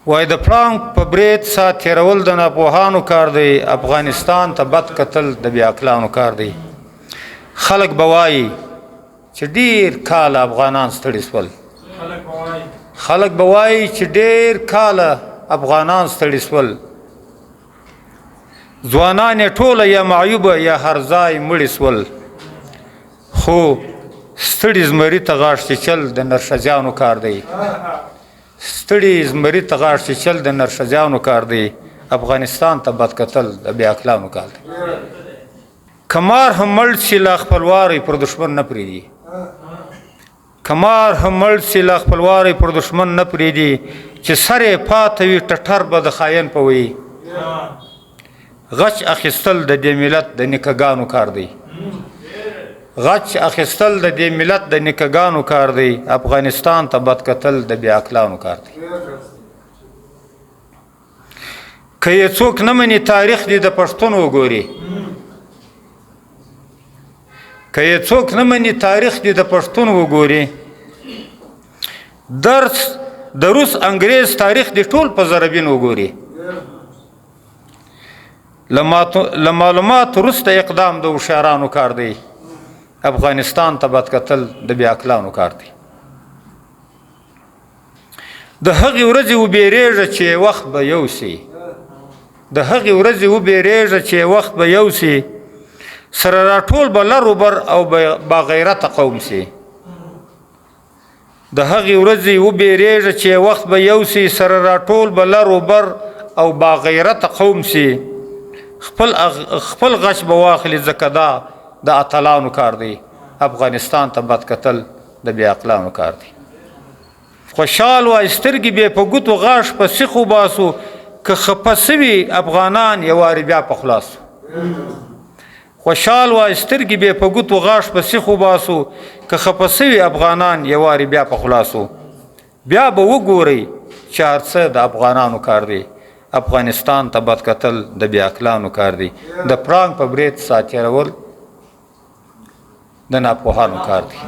وایي د پړانګ په برید سات تېرول د ناپوهانو کار دی، افغانستان ته بد کتل د بې عقلانو کار دی. خلک به وایي چې ډېر کاله افغانان ستړي شول، خلک به وایي چې ډېر کاله افغانان ستړي شول، ځوانان یې ټوله یا معیوبه یا هر ځای مړي شول، خو ستړي زمري ته غاښ چیچل د نرښځیانو کار دی. ستړي زمري ته غاښ چیچل د نرښځیانو کار دی، افغانستان ته بد کتل د بې عقلانو کار دی. که مار هم مړ شي لا خپلواری پر دښمن نه پرېږدي، که مار هم مړ شي لا خپلواری پر دښمن نه پرېږدي، چې سر یې پاته وي ټټر به د خاین په وي. غچ اخیستل د دې ملت د نیکهګانو کار دی، غچ اخیستل د دې ملت د نیکهګانو کار دی، افغانستان ته بد کتل د بې عقلانو کار دی. که یې څوک نه مني تاریخ دې د پښتون وګوري، که یې څوک نه مني تاریخ دې د پښتون وګوري، درس د روس انګریز تاریخ دې ټول په ضربین وګوري. له معلومات وروسته اقدام د هوښیارانو کار دی، افغانستان ته بد کتل د بې عقلانو کار دی. د هغې ورځې وبېرېږه چې وخت به یوسي، د هغې ورځې وبېرېږه چې وخت به یوسي، سره راټول به لر وبر او باغیرته قوم سي. د هغې ورځې وبېرېږه چې وخت به یوسي، سره راټول به لر وبر او باغیرته قوم سي. خپل غچ به واخلي ځکه دا د اتلانو کار دی، افغانستان ته بد کتل د بې عقلانو کار دی. خوشحال وای سترګې بې په ګوتو غاښ په سیخ وباسو، که خفه سوي افغانان یو وارې بیا په خلاصو. خوشحال وای سترګې بې په ګوتو غاښ په سیخ وباسو، که خفه سوي افغانان یو وارې بیا په خلاصو. بیا به وګورئ چې هر څه د افغانانو کار دی، افغانستان ته بد کتل د بې عقلانو کار دی. د پړانګ په برید سات تېرول د ناپوهانو کار دی.